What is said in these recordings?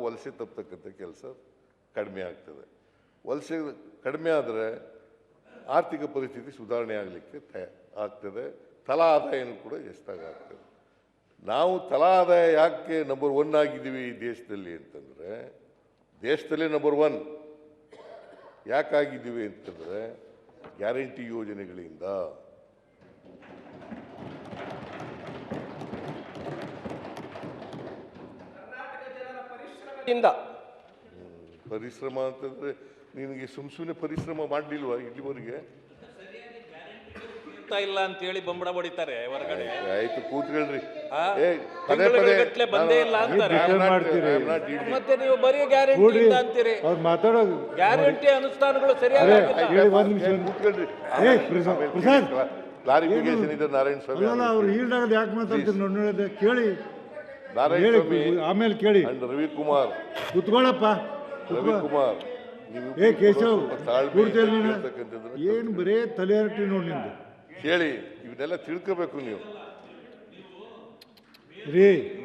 ವಲಸೆ ತಪ್ಪತಕ್ಕಂಥ ಕೆಲಸ ಕಡಿಮೆ ಆಗ್ತದೆ. ವಲಸೆ ಕಡಿಮೆ ಆದರೆ ಆರ್ಥಿಕ ಪರಿಸ್ಥಿತಿ ಸುಧಾರಣೆ ಆಗಲಿಕ್ಕೆ ಆಗ್ತದೆ. ತಲಾ ಆದಾಯನೂ ಕೂಡ ಹೆಚ್ಚಾಗ್ತದೆ. ನಾವು ತಲಾ ಆದಾಯ ಯಾಕೆ ನಂಬರ್ 1 ಆಗಿದ್ದೀವಿ ಈ ದೇಶದಲ್ಲಿ ಅಂತಂದರೆ, ದೇಶದಲ್ಲೇ ನಂಬರ್ 1 ಯಾಕಾಗಿದ್ದೀವಿ ಅಂತಂದರೆ ಗ್ಯಾರಂಟಿ ಯೋಜನೆಗಳಿಂದ. ಪರಿಶ್ರಮ ಅಂತಂದ್ರೆ ನಿನಗೆ ಸುಮ್ಮನೆ ಪರಿಶ್ರಮ ಮಾಡಲಿಲ್ವಾ ಇಲ್ಲಿವರೆಗೆ? ಇಲ್ಲ ಅಂತ ಹೇಳಿ ಬಂಬಡ ಬಡಿತಾರೆ ಹೊರಗಡೆ. ಆಯ್ತು, ಕೂತ್ಕೊಳ್ರಿ. ಬಂದೇ ಇಲ್ಲ ಅಂತಾರೆ. ಮತ್ತೆ ನೀವು ಬರೀ ಗ್ಯಾರಂಟಿ ಅಂತೀರಿ. ಗ್ಯಾರಂಟಿ ಅನುಷ್ಠಾನಗಳು ಸರಿಯಾಗಿ ಕ್ಲಾರಿಫಿಕೇಶನ್ ಇದೆ. ನಾರಾಯಣ ಸ್ವಾಮಿ ಯಾಕೆ ಮಾತಾಡ್ತೀರಿ ಕೇಳಿ. ನಾರಾಯಣ ಸ್ವಾಮಿ ಆಮೇಲೆ ಕೇಳಿ. ರವಿಕುಮಾರ್ ಕುತ್ಕೊಳ್ಳಪ್ಪ. ರವಿಕುಮಾರ್ ಕೇಶವ್ ಏನು ಬರೇ ತಲೆ ಹರಟಿ ನೋಡಿ ನಿಂದು ಕೇಳಿ. ಇವನ್ನೆಲ್ಲ ತಿಳ್ಕೋಬೇಕು ನೀವು.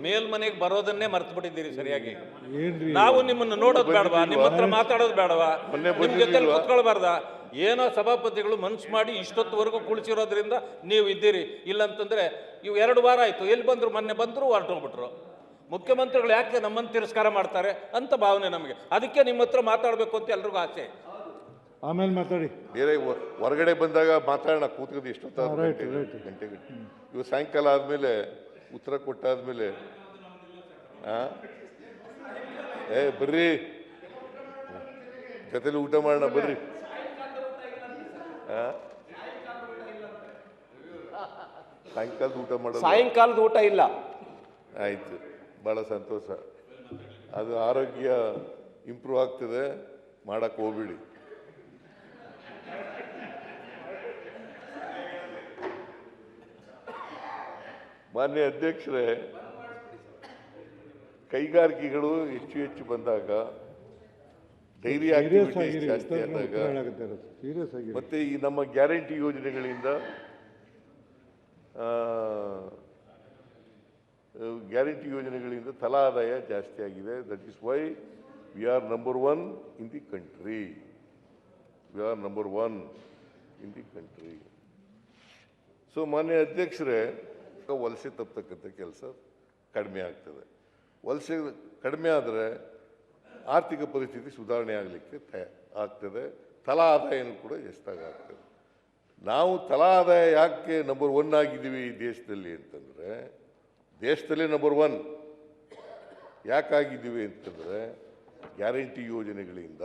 ಮೇಲ್ಮನೆಗೆ ಬರೋದನ್ನೇ ಮರ್ತು ಬಿಟ್ಟಿದ್ದೀರಿ ಸರಿಯಾಗಿ. ನಾವು ನಿಮ್ಮನ್ನು ನೋಡೋದು ಬೇಡವಾ? ನಿಮ್ಮ ಹತ್ರ ಮಾತಾಡೋದು ಬೇಡವಾ? ನಿಮ್ ಜೊತೆ ಕೂತ್ಕೊಳ್ಬಾರ್ದ? ಏನೋ ಸಭಾಪತಿಗಳು ಮನ್ಸು ಮಾಡಿ ಇಷ್ಟೊತ್ತುವರೆಗೂ ಕುಳಿಸಿರೋದ್ರಿಂದ ನೀವು ಇದ್ದೀರಿ. ಇಲ್ಲಂತಂದ್ರೆ ಇವು 2 ವಾರ ಆಯ್ತು. ಎಲ್ಲಿ ಬಂದ್ರು? ಮೊನ್ನೆ ಬಂದ್ರು, ಹೊರಟೋಗ್ಬಿಟ್ರು. ಮುಖ್ಯಮಂತ್ರಿಗಳು ಯಾಕೆ ನಮ್ಮನ್ನು ತಿರಸ್ಕಾರ ಮಾಡ್ತಾರೆ ಅಂತ ಭಾವನೆ ನಮಗೆ. ಅದಕ್ಕೆ ನಿಮ್ಮ ಹತ್ರ ಮಾತಾಡಬೇಕು ಅಂತ ಎಲ್ರಿಗೂ ಆಸೆ. ಆಮೇಲೆ ಮಾತಾಡಿ. ಬೇರೆ ಹೊರಗಡೆ ಬಂದಾಗ ಮಾತಾಡೋಣ. ಕೂತ್ಕೊಂಡು ಎಷ್ಟೊತ್ತಾಗ ಗಂಟೆಗೆ ಇವು ಸಾಯಂಕಾಲ ಆದಮೇಲೆ ಉತ್ತರ ಕೊಟ್ಟಾದ್ಮೇಲೆ ಬರ್ರಿ ಜೊತೆಲಿ ಊಟ ಮಾಡೋಣ ಬರ್ರಿ. ಸಾಯಂಕಾಲದ ಊಟ ಮಾಡೋದು. ಸಾಯಂಕಾಲದ ಊಟ ಇಲ್ಲ. ಆಯ್ತು, ಭಾಳ ಸಂತೋಷ. ಅದು ಆರೋಗ್ಯ ಇಂಪ್ರೂವ್ ಆಗ್ತದೆ, ಮಾಡಕ್ಕೆ ಹೋಗ್ಬಿಡಿ. ಮಾನ್ಯ ಅಧ್ಯಕ್ಷರೇ, ಕೈಗಾರಿಕೆಗಳು ಹೆಚ್ಚು ಬಂದಾಗ, ಡೈರಿ ಆಕ್ಟಿವಿಟೀಸ್ ಜಾಸ್ತಿ ಆದಾಗ, ಮತ್ತೆ ಈ ನಮ್ಮ ಗ್ಯಾರಂಟಿ ಯೋಜನೆಗಳಿಂದ ತಲಾ ಆದಾಯ ಜಾಸ್ತಿ ಆಗಿದೆ. That is why we are number 1 in the country. So ಮಾನ್ಯ ಅಧ್ಯಕ್ಷರೇ, ವಲಸೆ ತಪ್ಪತಕ್ಕಂಥ ಕೆಲಸ ಕಡಿಮೆ ಆಗ್ತದೆ. ವಲಸೆ ಕಡಿಮೆ ಆದರೆ ಆರ್ಥಿಕ ಪರಿಸ್ಥಿತಿ ಸುಧಾರಣೆ ಆಗಲಿಕ್ಕೆ ಆಗ್ತದೆ. ತಲಾ ಆದಾಯನೂ ಕೂಡ ಹೆಚ್ಚಾಗ್ತದೆ. ನಾವು ತಲಾ ಆದಾಯ ಯಾಕೆ ನಂಬರ್ 1 ಆಗಿದ್ದೀವಿ ಈ ದೇಶದಲ್ಲಿ ಅಂತಂದರೆ, ದೇಶದಲ್ಲೇ ನಂಬರ್ 1 ಯಾಕಾಗಿದ್ದೀವಿ ಅಂತಂದರೆ ಗ್ಯಾರಂಟಿ ಯೋಜನೆಗಳಿಂದ.